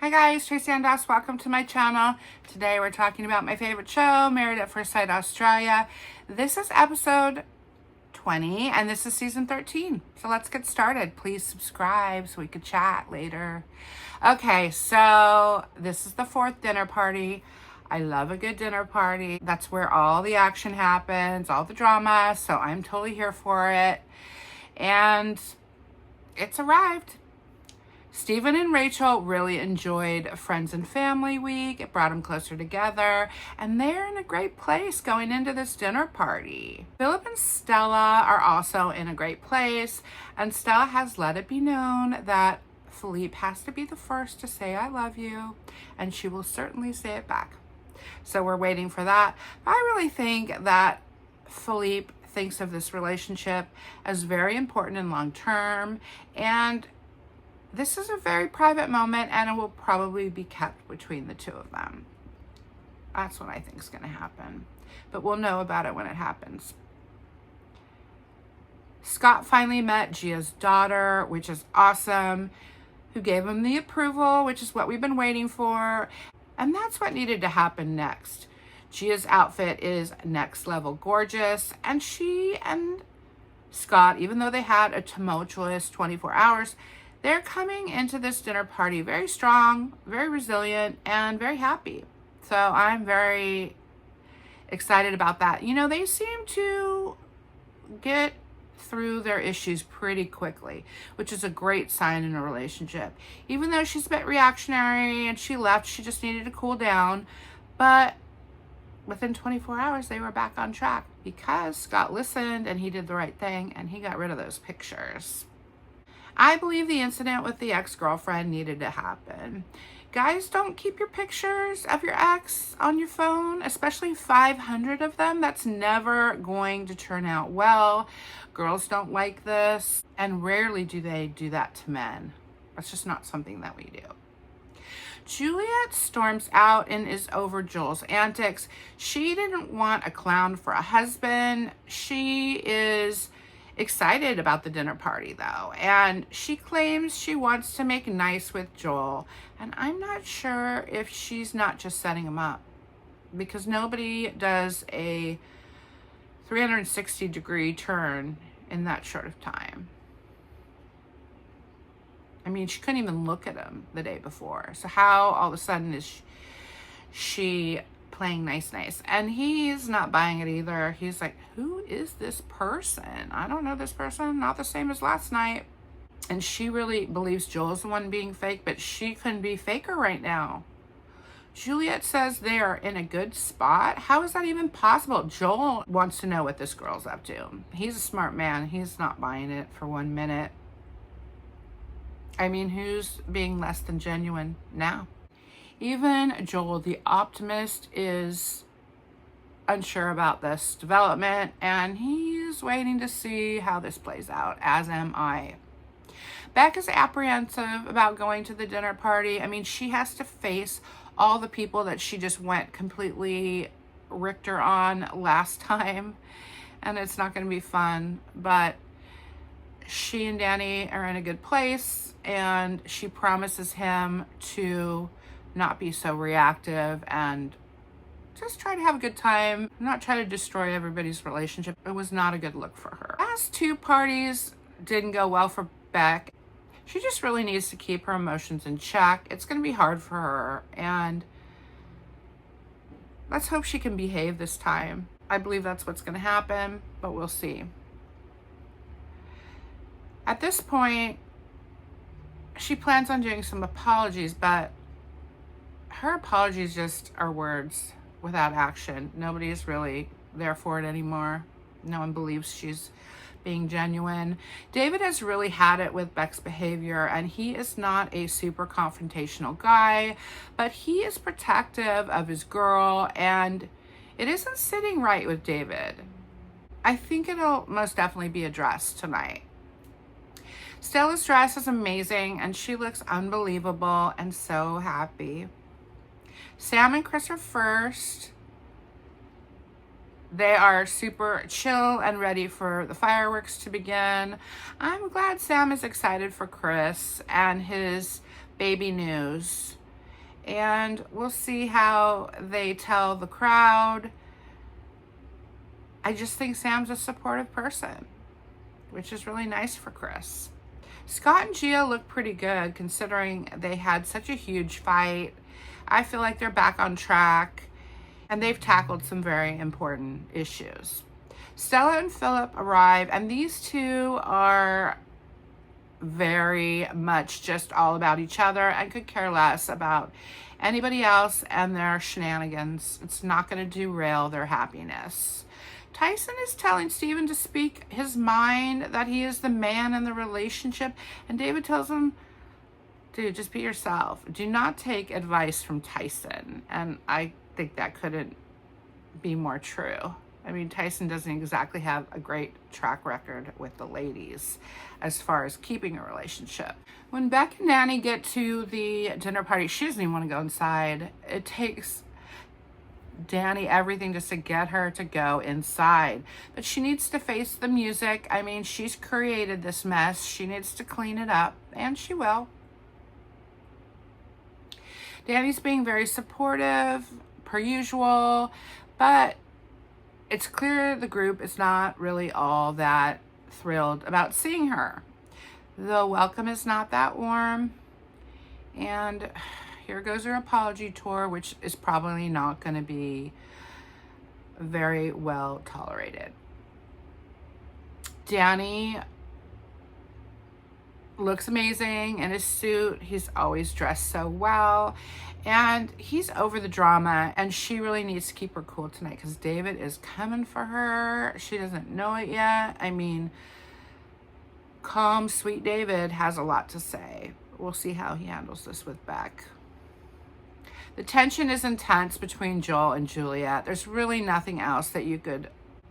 Hi guys, Tracy Andos. Welcome to my channel. Today we're talking about my favorite show, Married at First Sight Australia. This is episode 20 and this is season 13. So let's get started. Please subscribe so we could chat later. Okay, so this is the fourth dinner party. I love a good dinner party. That's where all the action happens, all the drama. So I'm totally here for it. And it's arrived. Stephen and Rachel really enjoyed Friends and Family Week. It brought them closer together, and they're in a great place going into this dinner party. Philip and Stella are also in a great place, and Stella has let it be known that Philippe has to be the first to say I love you, and she will certainly say it back. So we're waiting for that. I really think that Philippe thinks of this relationship as very important and long-term, and this is a very private moment, and it will probably be kept between the two of them. That's what I think is going to happen. But we'll know about it when it happens. Scott finally met Gia's daughter, which is awesome, who gave him the approval, which is what we've been waiting for. And that's what needed to happen next. Gia's outfit is next level gorgeous, and she and Scott, even though they had a tumultuous 24 hours, they're coming into this dinner party very strong, very resilient, and very happy. So I'm very excited about that. You know, they seem to get through their issues pretty quickly, which is a great sign in a relationship. Even though she's a bit reactionary and she left, she just needed to cool down. But within 24 hours, they were back on track because Scott listened and he did the right thing and he got rid of those pictures. I believe the incident with the ex-girlfriend needed to happen. Guys, don't keep your pictures of your ex on your phone, especially 500 of them. That's never going to turn out well. Girls don't like this, and rarely do they do that to men. That's just not something that we do. Juliet storms out and is over Joel's antics. She didn't want a clown for a husband. She is excited about the dinner party though, and she claims she wants to make nice with Joel, and I'm not sure if she's not just setting him up, because nobody does a 360-degree turn in that short of time. I mean, she couldn't even look at him the day before, so how all of a sudden is she playing nice? And he's not buying it either. He's like, who is this person? I don't know this person, not the same as last night. And she really believes Joel's the one being fake, but she couldn't be faker right now. Juliet says they are in a good spot. How is that even possible? Joel wants to know what this girl's up to. He's a smart man. He's not buying it for 1 minute. I mean, who's being less than genuine now? Even Joel, the optimist, is unsure about this development, and he's waiting to see how this plays out, as am I. Beck is apprehensive about going to the dinner party. I mean, she has to face all the people that she just went completely Richter on last time, and it's not going to be fun, but she and Danny are in a good place, and she promises him to not be so reactive and just try to have a good time, not try to destroy everybody's relationship. It was not a good look for her. Last two parties didn't go well for Beck. She just really needs to keep her emotions in check. It's going to be hard for her, and let's hope she can behave this time. I believe that's what's going to happen, but we'll see. At this point, she plans on doing some apologies, but her apologies just are words without action. Nobody is really there for it anymore. No one believes she's being genuine. David has really had it with Beck's behavior, and he is not a super confrontational guy, but he is protective of his girl, and it isn't sitting right with David. I think it'll most definitely be addressed tonight. Stella's dress is amazing, and she looks unbelievable and so happy. Sam and Chris are first. They are super chill and ready for the fireworks to begin. I'm glad Sam is excited for Chris and his baby news. and we'll see how they tell the crowd. I just think Sam's a supportive person, which is really nice for Chris. Scott and Gia look pretty good considering they had such a huge fight. I feel like they're back on track and they've tackled some very important issues. Stella and Philip arrive, and these two are very much just all about each other and could care less about anybody else and their shenanigans. It's not going to derail their happiness. Tyson is telling Steven to speak his mind, that he is the man in the relationship, and David tells him, dude, just be yourself. Do not take advice from Tyson. And I think that couldn't be more true. I mean, Tyson doesn't exactly have a great track record with the ladies as far as keeping a relationship. When Beck and Danny get to the dinner party, she doesn't even want to go inside. It takes Danny everything just to get her to go inside. But she needs to face the music. I mean, she's created this mess. She needs to clean it up, and she will. Danny's being very supportive, per usual, but it's clear the group is not really all that thrilled about seeing her. The welcome is not that warm, and here goes her apology tour, which is probably not going to be very well tolerated. Danny looks amazing in his suit. He's always dressed so well, and he's over the drama, and she really needs to keep her cool tonight because David is coming for her. She doesn't know it yet. I mean, calm, sweet David has a lot to say. We'll see how he handles this with Beck. The tension is intense between Joel and Juliet. There's really nothing else that you could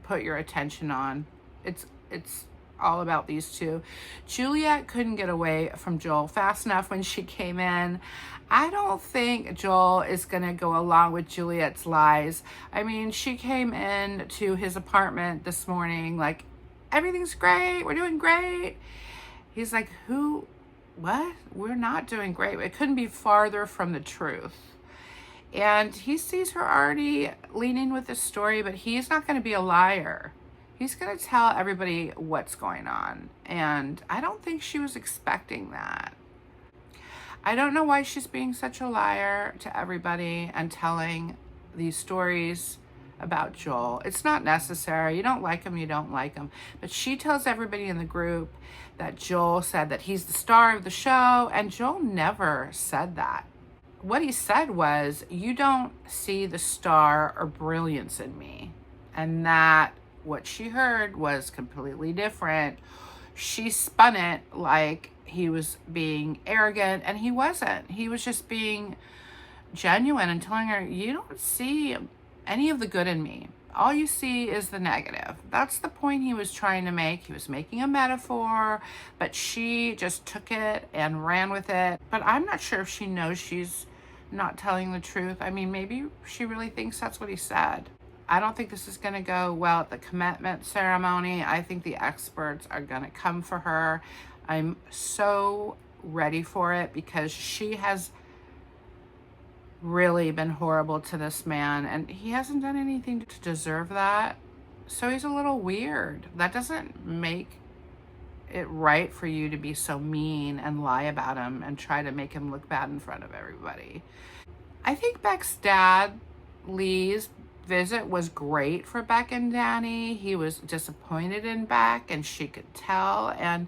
put your attention on. It's all about these two. Juliet couldn't get away from Joel fast enough when she came in. I don't think Joel is going to go along with Juliet's lies. I mean, she came in to his apartment this morning like, everything's great, we're doing great. He's like, who? What? We're not doing great. It couldn't be farther from the truth. And he sees her already leaning with this story, but he's not going to be a liar. He's going to tell everybody what's going on. And I don't think she was expecting that. I don't know why she's being such a liar to everybody and telling these stories about Joel. It's not necessary. You don't like him, you don't like him. But she tells everybody in the group that Joel said that he's the star of the show, and Joel never said that. What he said was, you don't see the star or brilliance in me. And that what she heard was completely different. She spun it like he was being arrogant, and he wasn't. He was just being genuine and telling her, you don't see any of the good in me. All you see is the negative. That's the point he was trying to make. He was making a metaphor, but she just took it and ran with it. But I'm not sure if she knows she's not telling the truth. I mean, maybe she really thinks that's what he said. I don't think this is going to go well at the commitment ceremony. I think the experts are going to come for her. I'm so ready for it because she has really been horrible to this man, and he hasn't done anything to deserve that. So he's a little weird. That doesn't make it right for you to be so mean and lie about him and try to make him look bad in front of everybody. I think Beck's dad, Lee's visit was great for Beck and Danny. He was disappointed in Beck, and she could tell, and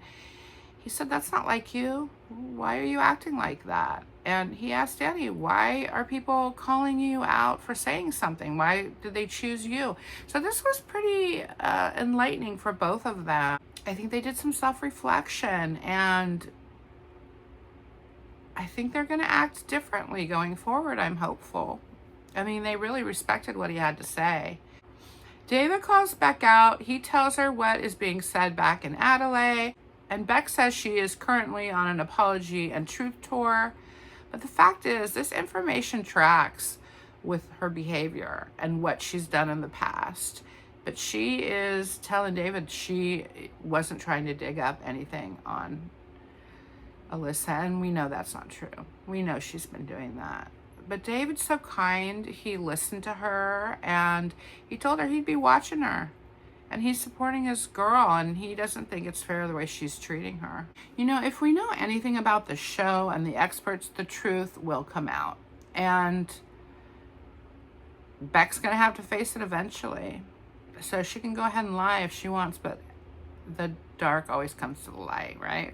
he said, that's not like you. Why are you acting like that? And he asked Danny, why are people calling you out for saying something? Why did they choose you? So this was pretty enlightening for both of them. I think they did some self-reflection, and I think they're going to act differently going forward. I'm hopeful. I mean, they really respected what he had to say. David calls Beck out. He tells her what is being said back in Adelaide, and Beck says she is currently on an apology and truth tour. But the fact is, this information tracks with her behavior and what she's done in the past. But she is telling David she wasn't trying to dig up anything on Alyssa, and we know that's not true. We know she's been doing that. But David's so kind. He listened to her and he told her he'd be watching her. And he's supporting his girl, and he doesn't think it's fair the way she's treating her. You know, if we know anything about the show and the experts, the truth will come out. And Beck's going to have to face it eventually. So she can go ahead and lie if she wants, but the dark always comes to the light, right?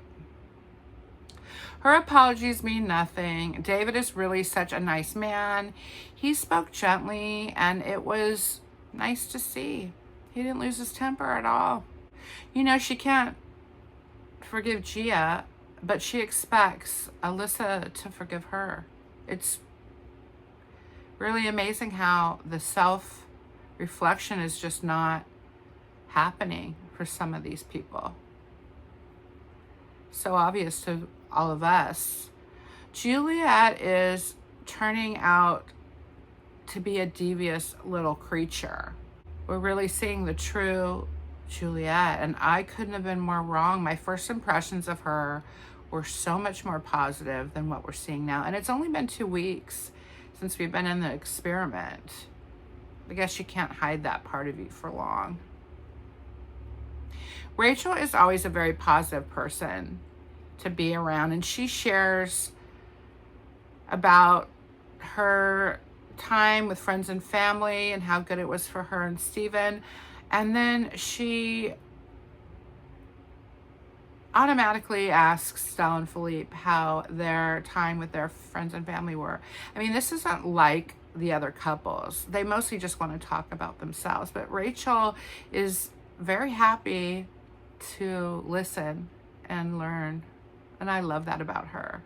Her apologies mean nothing. David is really such a nice man. He spoke gently, and it was nice to see. He didn't lose his temper at all. You know, she can't forgive Gia, but she expects Alyssa to forgive her. It's really amazing how the self-reflection is just not happening for some of these people. So obvious to all of us. Juliet is turning out to be a devious little creature. We're really seeing the true Juliet, and I couldn't have been more wrong. My first impressions of her were so much more positive than what we're seeing now. And it's only been 2 weeks since we've been in the experiment. I guess you can't hide that part of you for long. Rachel is always a very positive person to be around, and she shares about her time with friends and family and how good it was for her and Steven. And then she automatically asks Stella and Philippe how their time with their friends and family were. I mean, this isn't like the other couples. They mostly just want to talk about themselves, but Rachel is very happy to listen and learn, and I love that about her.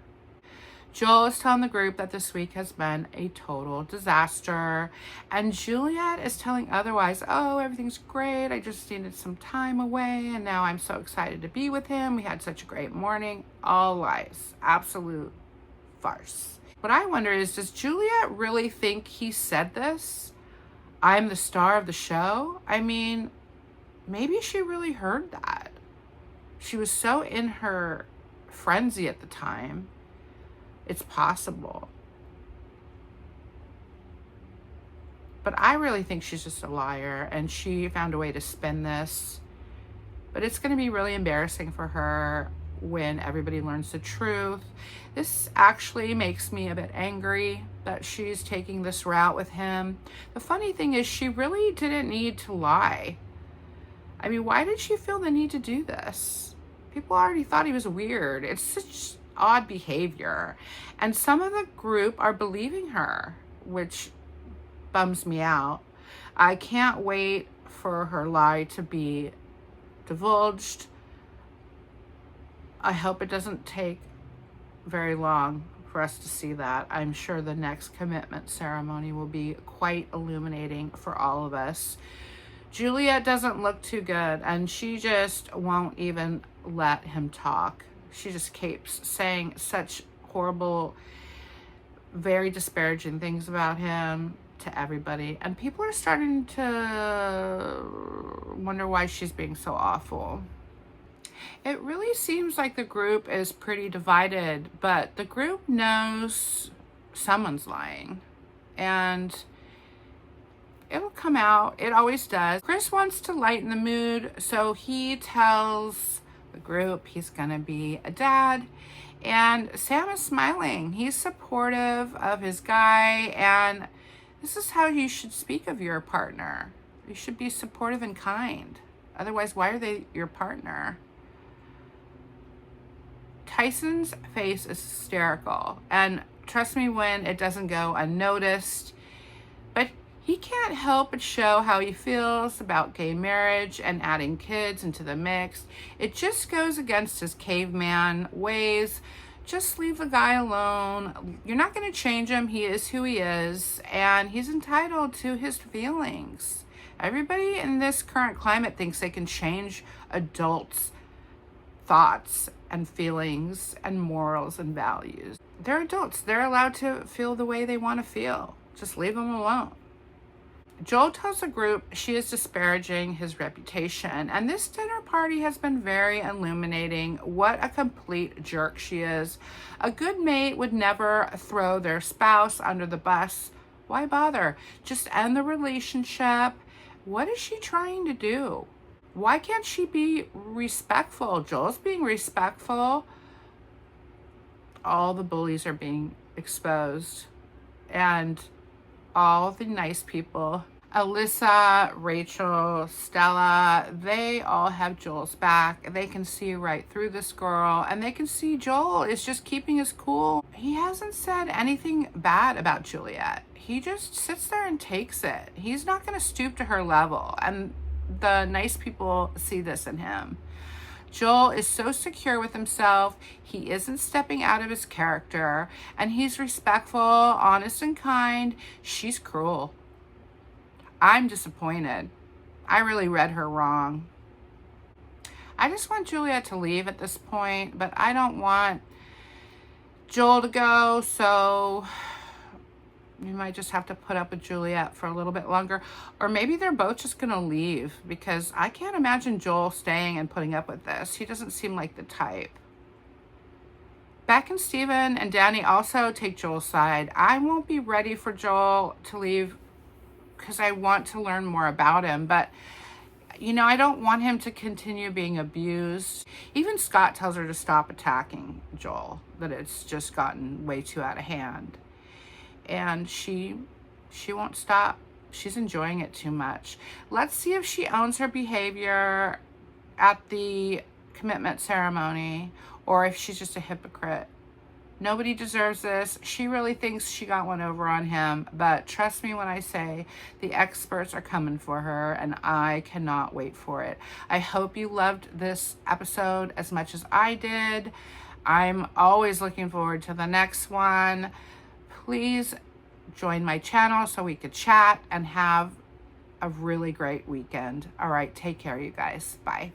Joel is telling the group that this week has been a total disaster, and Juliet is telling otherwise. Oh, everything's great. I just needed some time away, and now I'm so excited to be with him. We had such a great morning. All lies. Absolute farce. What I wonder is, does Juliet really think he said this? I'm the star of the show? I mean, maybe she really heard that. She was so in her frenzy at the time. It's possible. But I really think she's just a liar, and she found a way to spin this. But it's going to be really embarrassing for her when everybody learns the truth. This actually makes me a bit angry that she's taking this route with him. The funny thing is, she really didn't need to lie. I mean, why did she feel the need to do this? People already thought he was weird. It's such odd behavior, and some of the group are believing her, which bums me out. I can't wait for her lie to be divulged. I hope it doesn't take very long for us to see that. I'm sure the next commitment ceremony will be quite illuminating for all of us. Juliet doesn't look too good, and she just won't even let him talk. She just keeps saying such horrible, very disparaging things about him to everybody. And people are starting to wonder why she's being so awful. It really seems like the group is pretty divided, but the group knows someone's lying. And it'll come out. It always does. Chris wants to lighten the mood, so he tells the group he's gonna be a dad, and Sam is smiling. He's supportive of his guy, and this is how you should speak of your partner. You should be supportive and kind. Otherwise, why are they your partner? Tyson's face is hysterical, and trust me when it doesn't go unnoticed, but he can't help but show how he feels about gay marriage and adding kids into the mix. It just goes against his caveman ways. Just leave the guy alone. You're not going to change him. He is who he is, and he's entitled to his feelings. Everybody in this current climate thinks they can change adults' thoughts and feelings and morals and values. They're adults. They're allowed to feel the way they want to feel. Just leave them alone. Joel tells the group she is disparaging his reputation, and this dinner party has been very illuminating what a complete jerk she is. A good mate would never throw their spouse under the bus. Why bother? Just end the relationship. What is she trying to do? Why can't she be respectful? Joel's being respectful. All the bullies are being exposed, and all the nice people, Alyssa, Rachel, Stella, they all have Joel's back. They can see right through this girl, and they can see Joel is just keeping his cool. He hasn't said anything bad about Juliet. He just sits there and takes it. He's not going to stoop to her level, and the nice people see this in him. Joel is so secure with himself, he isn't stepping out of his character, and he's respectful, honest, and kind. She's cruel. I'm disappointed. I really read her wrong. I just want Juliet to leave at this point, but I don't want Joel to go, so you might just have to put up with Juliet for a little bit longer. Or maybe they're both just going to leave, because I can't imagine Joel staying and putting up with this. He doesn't seem like the type. Beck and Steven and Danny also take Joel's side. I won't be ready for Joel to leave because I want to learn more about him. But, I don't want him to continue being abused. Even Scott tells her to stop attacking Joel, that it's just gotten way too out of hand. And she won't stop. She's enjoying it too much. Let's see if she owns her behavior at the commitment ceremony, or if she's just a hypocrite. Nobody deserves this. She really thinks she got one over on him, but trust me when I say the experts are coming for her, and I cannot wait for it. I hope you loved this episode as much as I did. I'm always looking forward to the next one. Please join my channel so we could chat and have a really great weekend. All right, take care, you guys. Bye.